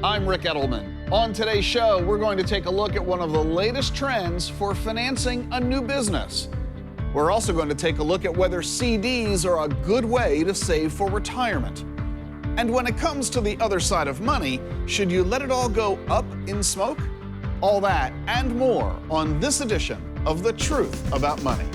I'm Ric Edelman. On today's show, we're going to take a look at one of the latest trends for financing a new business. We're also going to take a look at whether CDs are a good way to save for retirement. And when it comes to the other side of money, should you let it all go up in smoke? All that and more on this edition of The Truth About Money.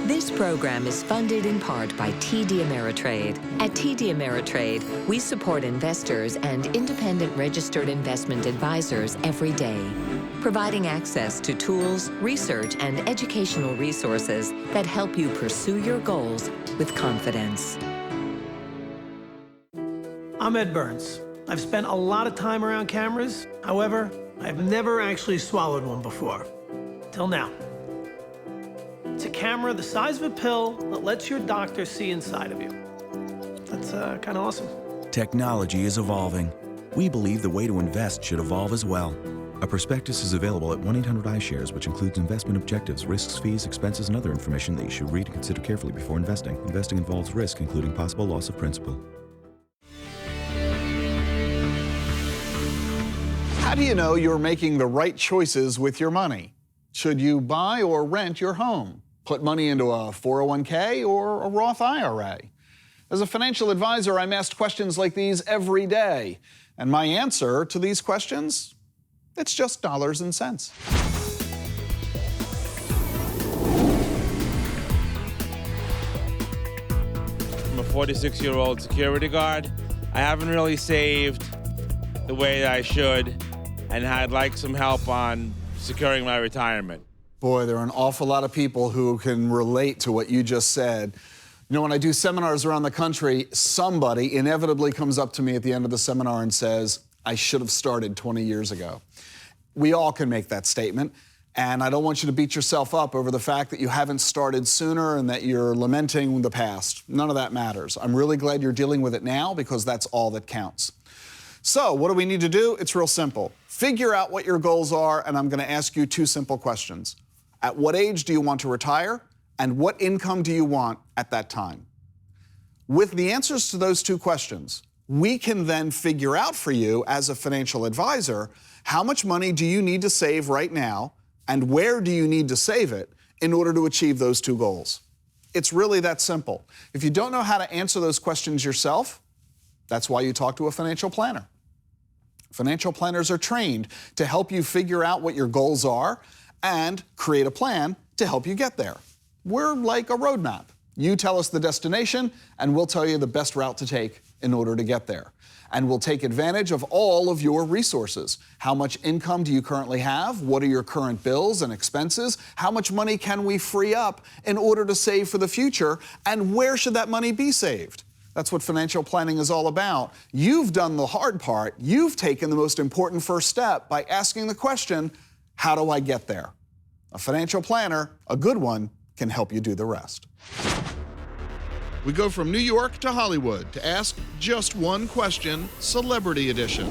This program is funded in part by TD Ameritrade. At TD Ameritrade, we support investors and independent registered investment advisors every day, providing access to tools, research, and educational resources that help you pursue your goals with confidence. I'm Ed Burns. I've spent a lot of time around cameras. However, I've never actually swallowed one before. Till now. It's a camera the size of a pill that lets your doctor see inside of you. That's kind of awesome. Technology is evolving. We believe the way to invest should evolve as well. A prospectus is available at 1-800-iShares, which includes investment objectives, risks, fees, expenses, and other information that you should read and consider carefully before investing. Investing involves risk, including possible loss of principal. How do you know you're making the right choices with your money? Should you buy or rent your home? Put money into a 401k or a Roth IRA? As a financial advisor, I'm asked questions like these every day. And my answer to these questions? It's just dollars and cents. I'm a 46-year-old security guard. I haven't really saved the way that I should, and I'd like some help on securing my retirement. Boy, there are an awful lot of people who can relate to what you just said. You know, when I do seminars around the country, somebody inevitably comes up to me at the end of the seminar and says, I should have started 20 years ago. We all can make that statement, and I don't want you to beat yourself up over the fact that you haven't started sooner and that you're lamenting the past. None of that matters. I'm really glad you're dealing with it now because that's all that counts. So, what do we need to do? It's real simple. Figure out what your goals are, and I'm going to ask you two simple questions. At what age do you want to retire, and what income do you want at that time? With the answers to those two questions, we can then figure out for you as a financial advisor, how much money do you need to save right now, and where do you need to save it in order to achieve those two goals? It's really that simple. If you don't know how to answer those questions yourself, that's why you talk to a financial planner. Financial planners are trained to help you figure out what your goals are and create a plan to help you get there. We're like a roadmap. You tell us the destination, and we'll tell you the best route to take in order to get there. And we'll take advantage of all of your resources. How much income do you currently have? What are your current bills and expenses? How much money can we free up in order to save for the future? And where should that money be saved? That's what financial planning is all about. You've done the hard part. You've taken the most important first step by asking the question, how do I get there? A financial planner, a good one, can help you do the rest. We go from New York to Hollywood to ask just one question, Celebrity Edition.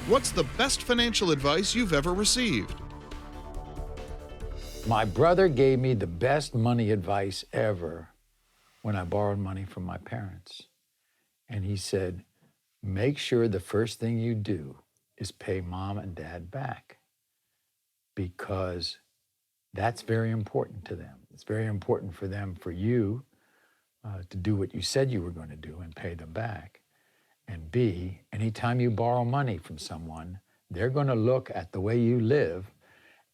What's the best financial advice you've ever received? My brother gave me the best money advice ever when I borrowed money from my parents. And he said, make sure the first thing you do is pay mom and dad back, because that's very important to them. It's very important for them, for you, to do what you said you were going to do and pay them back. And B, anytime you borrow money from someone, they're going to look at the way you live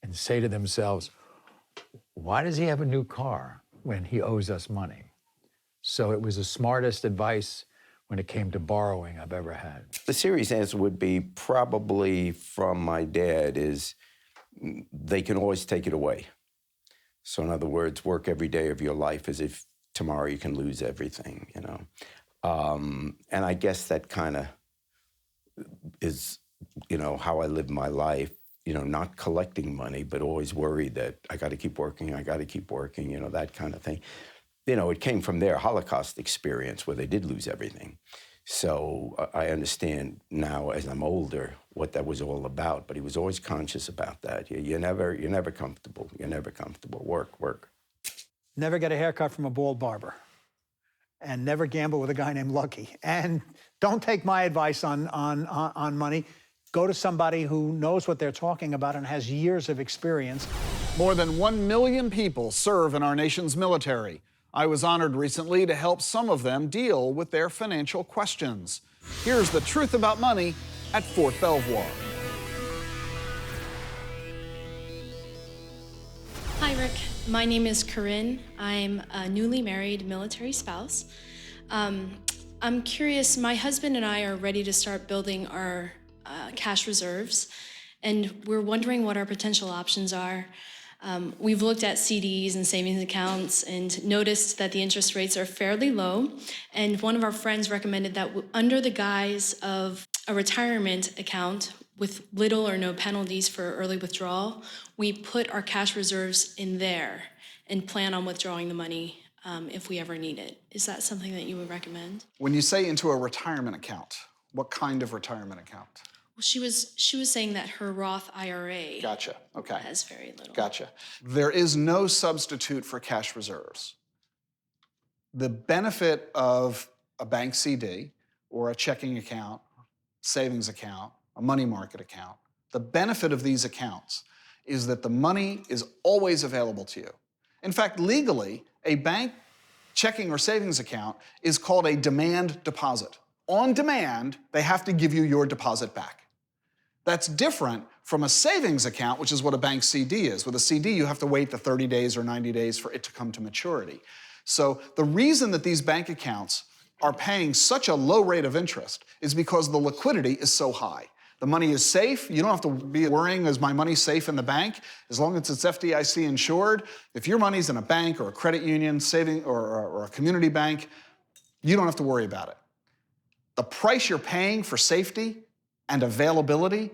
and say to themselves, why does he have a new car when he owes us money? So it was the smartest advice when it came to borrowing I've ever had. The serious answer would be probably from my dad is they can always take it away. So in other words, work every day of your life as if tomorrow you can lose everything, you know. And I guess that kind of is, you know, how I live my life, you know, not collecting money, but always worried that I got to keep working, you know, that kind of thing. it came from their Holocaust experience where they did lose everything. So I understand now as I'm older what that was all about, but he was always conscious about that. You're never comfortable. You're never comfortable. Work. Never get a haircut from a bald barber. And never gamble with a guy named Lucky. And don't take my advice on money. Go to somebody who knows what they're talking about and has years of experience. More than 1 million people serve in our nation's military. I was honored recently to help some of them deal with their financial questions. Here's the truth about money at Fort Belvoir. Hi, Rick. My name is Corinne. I'm a newly married military spouse. I'm curious, my husband and I are ready to start building our cash reserves, and we're wondering what our potential options are. We've looked at CDs and savings accounts and noticed that the interest rates are fairly low. And one of our friends recommended that under the guise of a retirement account with little or no penalties for early withdrawal, we put our cash reserves in there and plan on withdrawing the money if we ever need it. Is that something that you would recommend? When you say into a retirement account, what kind of retirement account? Well, she was saying that her Roth IRA Gotcha. Okay. has very little. Gotcha. There is no substitute for cash reserves. The benefit of a bank CD or a checking account, savings account, a money market account, the benefit of these accounts is that the money is always available to you. In fact, legally, a bank checking or savings account is called a demand deposit. On demand, they have to give you your deposit back. That's different from a savings account, which is what a bank CD is. With a CD, you have to wait the 30 days or 90 days for it to come to maturity. So the reason that these bank accounts are paying such a low rate of interest is because the liquidity is so high. The money is safe. You don't have to be worrying, is my money safe in the bank? As long as it's FDIC insured. If your money's in a bank or a credit union, saving or a community bank, you don't have to worry about it. The price you're paying for safety and availability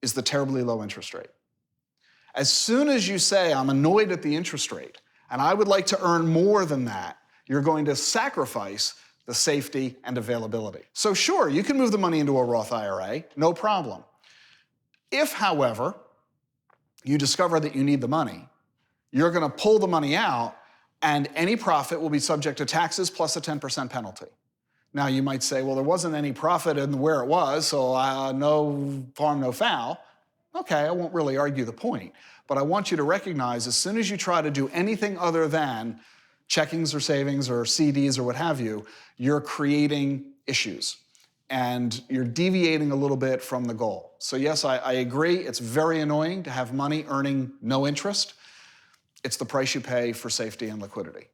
is the terribly low interest rate. As soon as you say, I'm annoyed at the interest rate, and I would like to earn more than that, you're going to sacrifice the safety and availability. So sure, you can move the money into a Roth IRA, no problem. If, however, you discover that you need the money, you're gonna pull the money out, and any profit will be subject to taxes plus a 10% penalty. Now, you might say, well, there wasn't any profit in where it was, so no harm, no foul. Okay, I won't really argue the point, but I want you to recognize as soon as you try to do anything other than checkings or savings or CDs or what have you, you're creating issues and you're deviating a little bit from the goal. So yes, I agree, it's very annoying to have money earning no interest. It's the price you pay for safety and liquidity.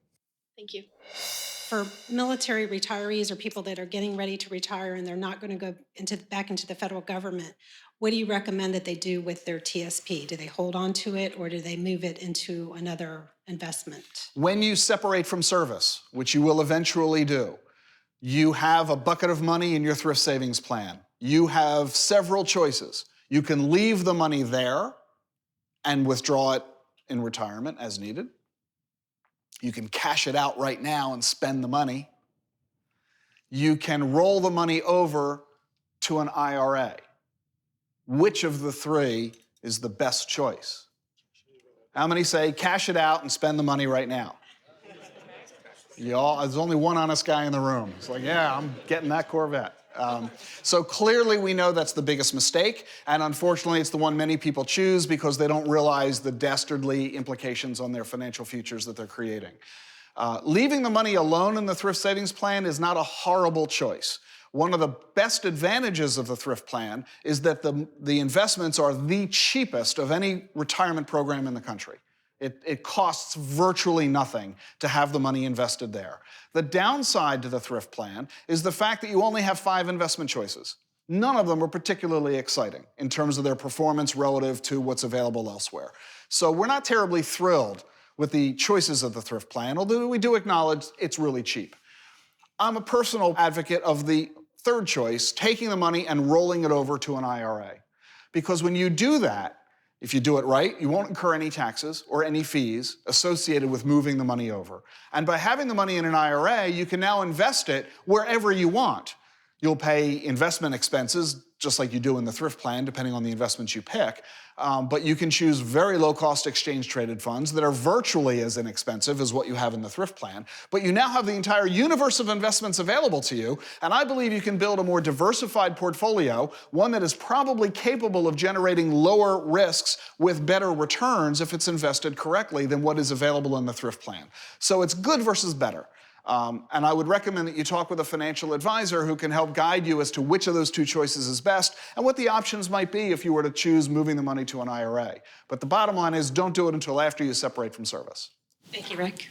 Thank you. For military retirees or people that are getting ready to retire and they're not going to go back into the federal government, what do you recommend that they do with their TSP? Do they hold on to it or do they move it into another investment? When you separate from service, which you will eventually do, you have a bucket of money in your thrift savings plan. You have several choices. You can leave the money there and withdraw it in retirement as needed. You can cash it out right now and spend the money. You can roll the money over to an IRA. Which of the three is the best choice? How many say cash it out and spend the money right now? Y'all, there's only one honest guy in the room. It's like, yeah, I'm getting that Corvette. So clearly we know that's the biggest mistake, and unfortunately it's the one many people choose because they don't realize the dastardly implications on their financial futures that they're creating. Leaving the money alone in the thrift savings plan is not a horrible choice. One of the best advantages of the thrift plan is that the investments are the cheapest of any retirement program in the country. It costs virtually nothing to have the money invested there. The downside to the thrift plan is the fact that you only have 5 investment choices. None of them are particularly exciting in terms of their performance relative to what's available elsewhere. So we're not terribly thrilled with the choices of the thrift plan, although we do acknowledge it's really cheap. I'm a personal advocate of the third choice, taking the money and rolling it over to an IRA. Because when you do that, If you do it right, you won't incur any taxes or any fees associated with moving the money over. And by having the money in an IRA, you can now invest it wherever you want. You'll pay investment expenses, just like you do in the thrift plan, depending on the investments you pick. But you can choose very low-cost exchange-traded funds that are virtually as inexpensive as what you have in the thrift plan. But you now have the entire universe of investments available to you, and I believe you can build a more diversified portfolio, one that is probably capable of generating lower risks with better returns if it's invested correctly than what is available in the thrift plan. So it's good versus better. And I would recommend that you talk with a financial advisor who can help guide you as to which of those two choices is best and what the options might be if you were to choose moving the money to an IRA. But the bottom line is don't do it until after you separate from service. Thank you, Rick.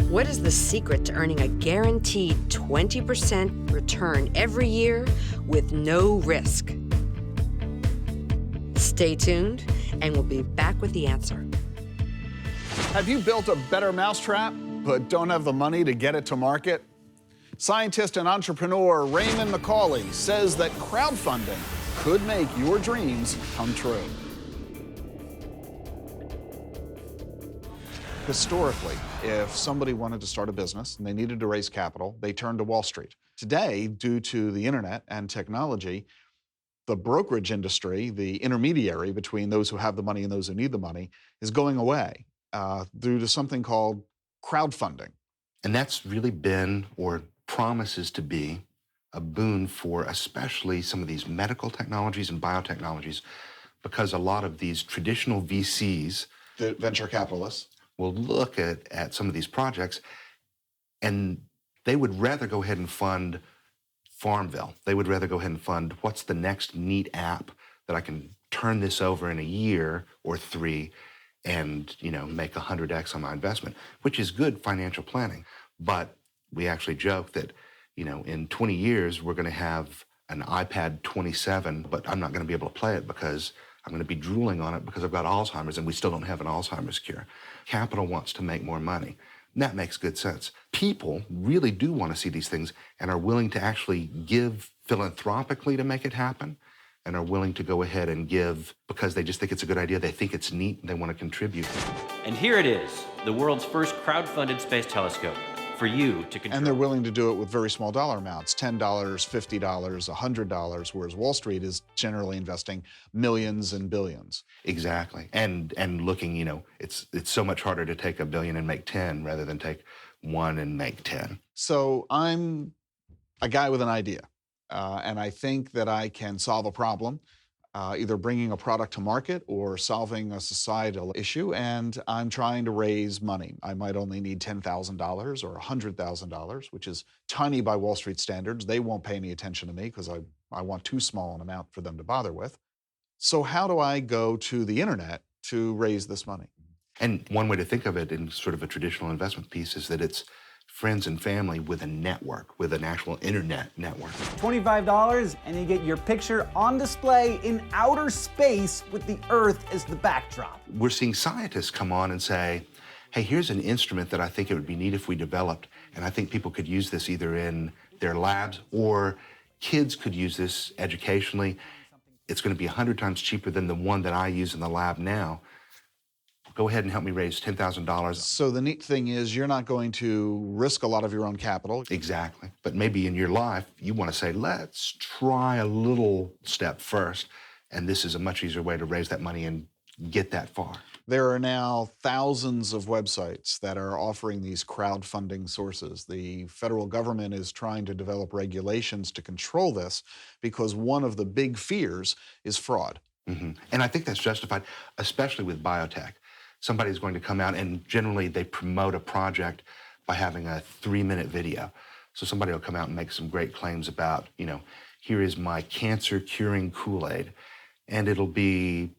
What is the secret to earning a guaranteed 20% return every year with no risk? Stay tuned, and we'll be back with the answer. Have you built a better mousetrap but don't have the money to get it to market? Scientist and entrepreneur Raymond McCauley says that crowdfunding could make your dreams come true. Historically, if somebody wanted to start a business and they needed to raise capital, they turned to Wall Street. Today, due to the internet and technology, the brokerage industry, the intermediary between those who have the money and those who need the money, is going away due to something called crowdfunding. And that's really been, or promises to be, a boon for especially some of these medical technologies and biotechnologies, because a lot of these traditional VCs, the venture capitalists, will look at some of these projects and they would rather go ahead and fund Farmville. They would rather go ahead and fund what's the next neat app that I can turn this over in a year or 3 and, make 100x on my investment, which is good financial planning. But we actually joke that, in 20 years, we're going to have an iPad 27, but I'm not going to be able to play it because I'm going to be drooling on it because I've got Alzheimer's and we still don't have an Alzheimer's cure. Capital wants to make more money. And that makes good sense. People really do want to see these things and are willing to actually give philanthropically to make it happen, and are willing to go ahead and give because they just think it's a good idea. They think it's neat and they want to contribute. And here it is, the world's first crowdfunded space telescope for you to control. And they're willing to do it with very small dollar amounts, $10, $50, $100, whereas Wall Street is generally investing millions and billions. Exactly. And looking, it's so much harder to take $1 billion and make 10 rather than take 1 and make 10. So I'm a guy with an idea, and I think that I can solve a problem, either bringing a product to market or solving a societal issue, and I'm trying to raise money. I might only need $10,000 or $100,000, which is tiny by Wall Street standards. They won't pay any attention to me because I want too small an amount for them to bother with. So how do I go to the internet to raise this money? And one way to think of it in sort of a traditional investment piece is that it's friends and family with a network, with an actual internet network. $25 and you get your picture on display in outer space with the Earth as the backdrop. We're seeing scientists come on and say, hey, here's an instrument that I think it would be neat if we developed, and I think people could use this either in their labs or kids could use this educationally. It's going to be 100 times cheaper than the one that I use in the lab now. Go ahead and help me raise $10,000. So the neat thing is you're not going to risk a lot of your own capital. Exactly. But maybe in your life, you want to say, let's try a little step first. And this is a much easier way to raise that money and get that far. There are now thousands of websites that are offering these crowdfunding sources. The federal government is trying to develop regulations to control this because one of the big fears is fraud. Mm-hmm. And I think that's justified, especially with biotech. Somebody's going to come out and generally they promote a project by having a 3-minute video. So somebody will come out and make some great claims about, here is my cancer curing Kool-Aid. And it'll be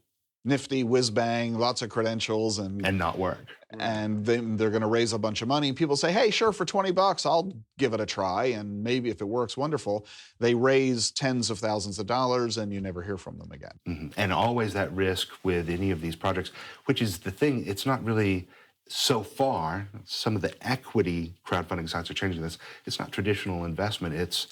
nifty, whiz-bang, lots of credentials, and not work. And then they're going to raise a bunch of money. And people say, hey, sure, for $20, I'll give it a try. And maybe if it works, wonderful. They raise tens of thousands of dollars, and you never hear from them again. Mm-hmm. And always that risk with any of these projects, which is the thing, it's not really So far, some of the equity crowdfunding sites are changing this. It's not traditional investment. It's,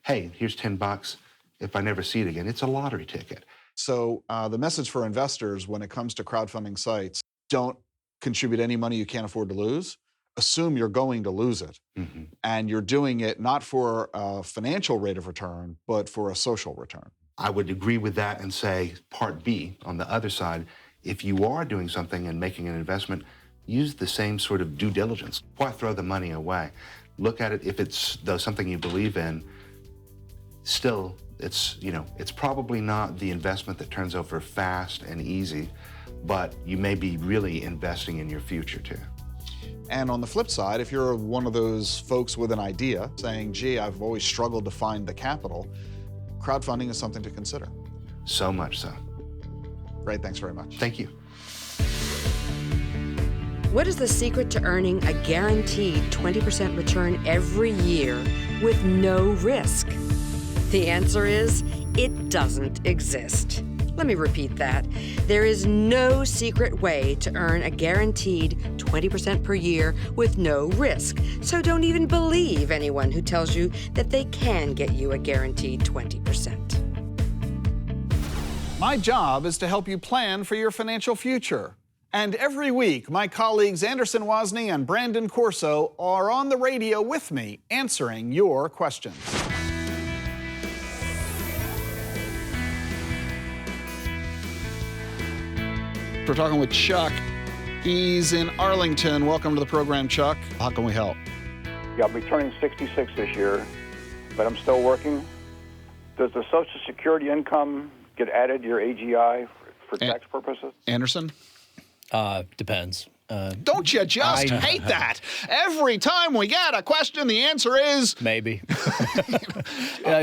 hey, here's $10. If I never see it again, it's a lottery ticket. So the message for investors when it comes to crowdfunding sites, don't contribute any money you can't afford to lose. Assume you're going to lose it. Mm-hmm. And you're doing it not for a financial rate of return, but for a social return. I would agree with that and say part B, on the other side, if you are doing something and making an investment, use the same sort of due diligence. Why throw the money away? Look at it, if it's though something you believe in, still, it's probably not the investment that turns over fast and easy, but you may be really investing in your future too. And on the flip side, if you're one of those folks with an idea saying, gee, I've always struggled to find the capital, crowdfunding is something to consider. So much so. Great, thanks very much. Thank you. What is the secret to earning a guaranteed 20% return every year with no risk? The answer is, it doesn't exist. Let me repeat that. There is no secret way to earn a guaranteed 20% per year with no risk. So don't even believe anyone who tells you that they can get you a guaranteed 20%. My job is to help you plan for your financial future. And every week, my colleagues Anderson Wozni and Brandon Corso are on the radio with me answering your questions. We're talking with Chuck. He's in Arlington. Welcome to the program, Chuck. How can we help? Yeah, I'll be turning 66 this year, but I'm still working. Does the Social Security income get added to your AGI for tax purposes? Anderson? Depends. Don't you just hate that? Every time we get a question, the answer is... Maybe.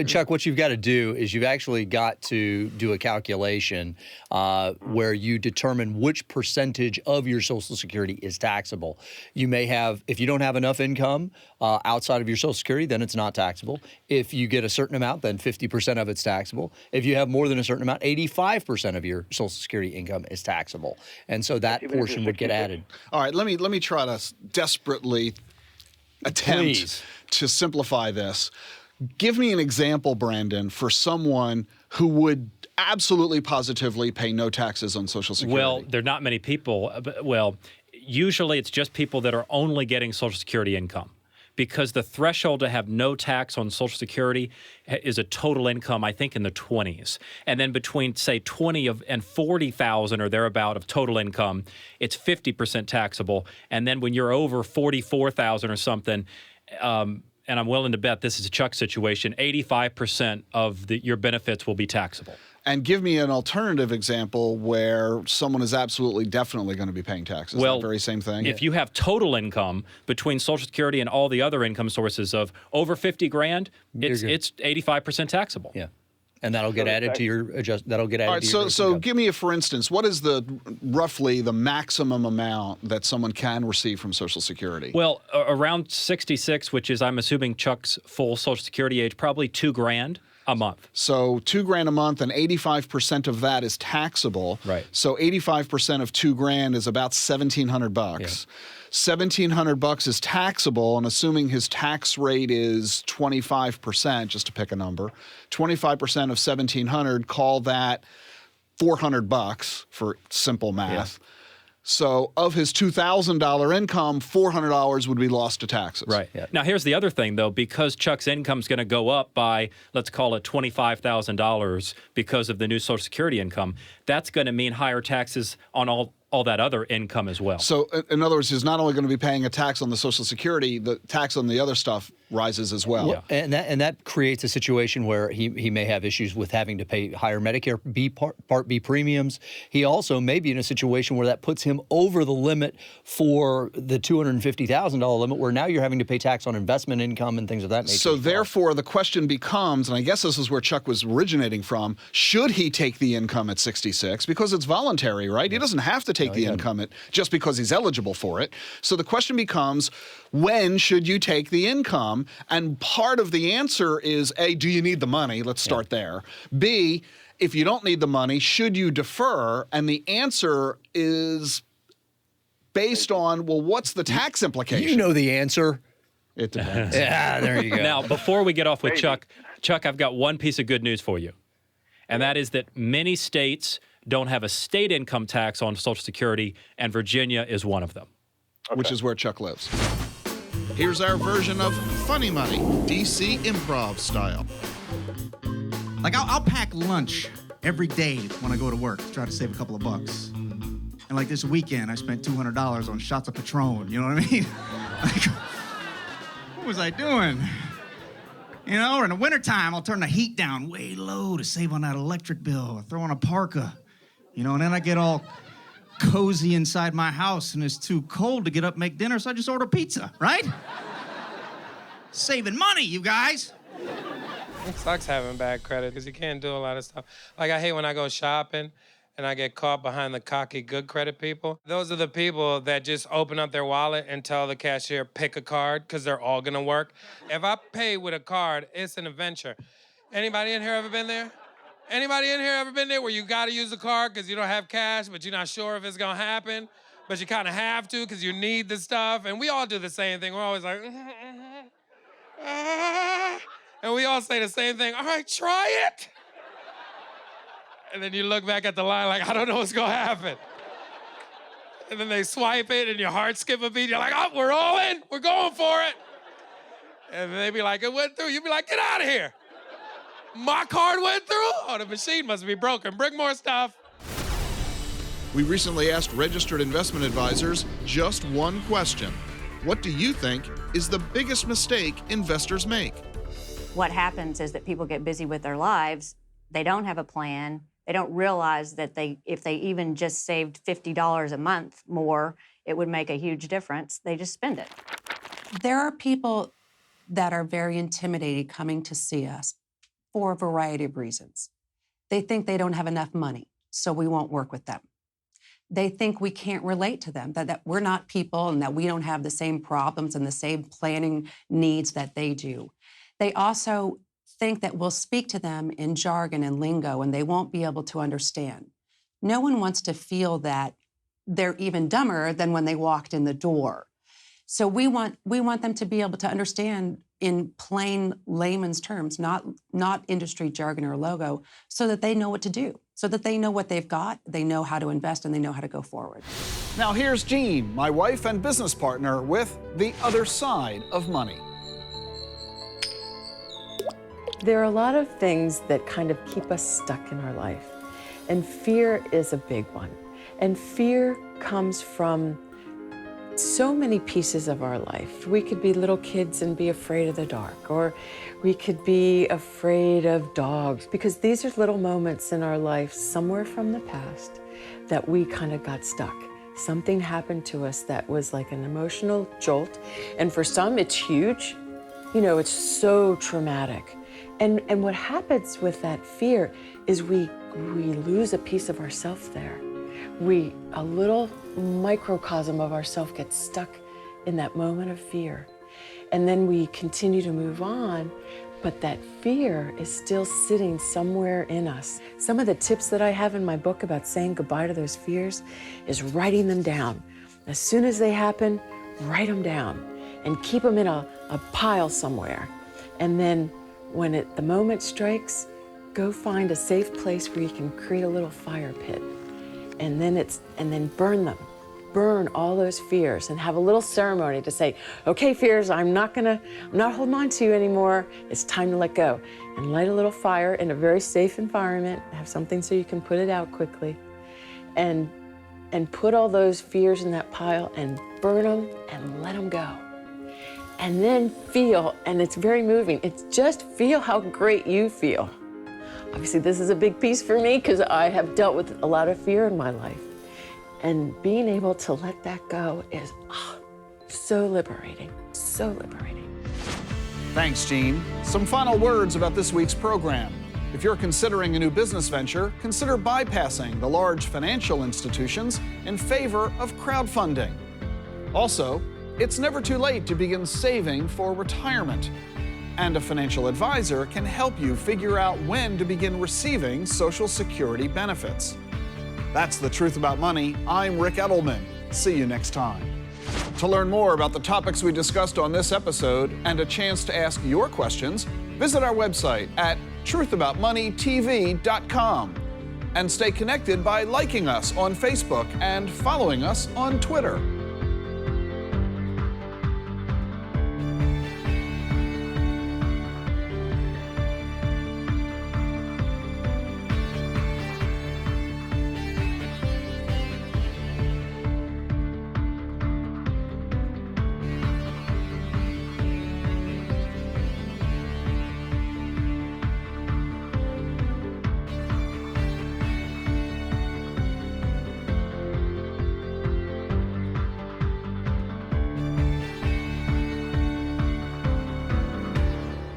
Chuck, what you've got to do is you've actually got to do a calculation where you determine which percentage of your Social Security is taxable. You may have, if you don't have enough income outside of your Social Security, then it's not taxable. If you get a certain amount, then 50% of it's taxable. If you have more than a certain amount, 85% of your Social Security income is taxable. And so that portion would get added. All right, let me try to desperately attempt to simplify this. Give me an example, Brandon, for someone who would absolutely positively pay no taxes on Social Security. Well, there are not many people. Well, usually it's just people that are only getting Social Security income, because the threshold to have no tax on Social Security is a total income, I think, in the 20s. And then between, say, 20 and 40,000 or thereabout of total income, it's 50% taxable. And then when you're over 44,000 or something, and I'm willing to bet this is a Chuck situation, 85% of your benefits will be taxable. And give me an alternative example where someone is absolutely definitely going to be paying taxes. Well, the very same thing. If you have total income between Social Security and all the other income sources of over 50 grand, it's 85% taxable. Yeah. And that'll get added to your that'll get added All right, to your so give me for instance, what is roughly the maximum amount that someone can receive from Social Security? Well, around 66, which is, I'm assuming, Chuck's full Social Security age, probably $2 grand a month. So $2 grand a month, and 85% of that is taxable. Right. So 85% of $2 grand is about $1,700. Yeah. $1,700 is taxable, and assuming his tax rate is 25%, just to pick a number, 25% of $1,700, call that $400 for simple math. Yeah. So of his $2,000 income, $400 would be lost to taxes. Right. Yeah. Now, here's the other thing, though. Because Chuck's income is going to go up by, let's call it $25,000 because of the new Social Security income, that's going to mean higher taxes on all that other income as well. So, in other words, he's not only going to be paying a tax on the Social Security, the tax on the other stuff rises as well. Yeah. And that creates a situation where he may have issues with having to pay higher Medicare Part B premiums. He also may be in a situation where that puts him over the limit for the $250,000 limit, where now you're having to pay tax on investment income and things of that nature. So therefore, the question becomes, and I guess this is where Chuck was originating from, should he take the income at 66? Because it's voluntary, right? He doesn't have to take the income just because he's eligible for it. So the question becomes, when should you take the income? And part of the answer is, A, do you need the money? Let's start there. B, if you don't need the money, should you defer? And the answer is based on, well, what's the tax implication? You know the answer. It depends. Yeah, there you go. Now, before we get off with Chuck, I've got one piece of good news for you, and that is that many states don't have a state income tax on Social Security, and Virginia is one of them. Which is where Chuck lives. Here's our version of Funny Money, DC improv style. Like, I'll pack lunch every day when I go to work to try to save a couple of bucks. And like this weekend, I spent $200 on shots of Patron, you know what I mean? Like, what was I doing? You know, or in the wintertime, I'll turn the heat down way low to save on that electric bill. I throw on a parka, you know, and then I get all cozy inside my house and it's too cold to get up and make dinner, so I just order pizza, right? Saving money, you guys. It sucks having bad credit because you can't do a lot of stuff. Like, I hate when I go shopping and I get caught behind the cocky good credit people. Those are the people that just open up their wallet and tell the cashier, pick a card, because they're all gonna work. If I pay with a card, it's an adventure. Anybody in here ever been there? Anybody in here ever been there where you gotta use a card because you don't have cash, but you're not sure if it's gonna happen, but you kind of have to because you need the stuff? And we all do the same thing. We're always like, and we all say the same thing. All right, try it. And then you look back at the line like, I don't know what's gonna happen. And then they swipe it and your heart skip a beat. You're like, oh, we're all in, we're going for it. And they be like, it went through. You'd be like, get out of here. My card went through? Oh, the machine must be broken. Bring more stuff. We recently asked registered investment advisors just one question. What do you think is the biggest mistake investors make? What happens is that people get busy with their lives. They don't have a plan. They don't realize that if they even just saved $50 a month more, it would make a huge difference. They just spend it. There are people that are very intimidated coming to see us for a variety of reasons. They think they don't have enough money, so we won't work with them. They think we can't relate to them, that we're not people and that we don't have the same problems and the same planning needs that they do. They also think that we'll speak to them in jargon and lingo and they won't be able to understand. No one wants to feel that they're even dumber than when they walked in the door. So we want them to be able to understand in plain layman's terms, not industry jargon or logo, so that they know what to do, so that they know what they've got, they know how to invest, and they know how to go forward. Now here's Jean, my wife and business partner, with the other side of money. There are a lot of things that kind of keep us stuck in our life, and fear is a big one. And fear comes from so many pieces of our life. We could be little kids and be afraid of the dark, or we could be afraid of dogs, because these are little moments in our life somewhere from the past that we kind of got stuck. Something happened to us that was like an emotional jolt, and for some it's huge. You know, it's so traumatic. And what happens with that fear is we lose a piece of ourself there. A little microcosm of ourself gets stuck in that moment of fear. And then we continue to move on, but that fear is still sitting somewhere in us. Some of the tips that I have in my book about saying goodbye to those fears is writing them down. As soon as they happen, write them down and keep them in a pile somewhere. And then when the moment strikes, go find a safe place where you can create a little fire pit. And then burn them. Burn all those fears and have a little ceremony to say, okay, fears, I'm not holding on to you anymore. It's time to let go. And light a little fire in a very safe environment. Have something so you can put it out quickly. And put all those fears in that pile and burn them and let them go. And then feel, and it's very moving, it's just feel how great you feel. Obviously, this is a big piece for me because I have dealt with a lot of fear in my life. And being able to let that go is so liberating, so liberating. Thanks, Jean. Some final words about this week's program. If you're considering a new business venture, consider bypassing the large financial institutions in favor of crowdfunding. Also, it's never too late to begin saving for retirement. And a financial advisor can help you figure out when to begin receiving Social Security benefits. That's The Truth About Money. I'm Ric Edelman. See you next time. To learn more about the topics we discussed on this episode and a chance to ask your questions, visit our website at truthaboutmoneytv.com and stay connected by liking us on Facebook and following us on Twitter.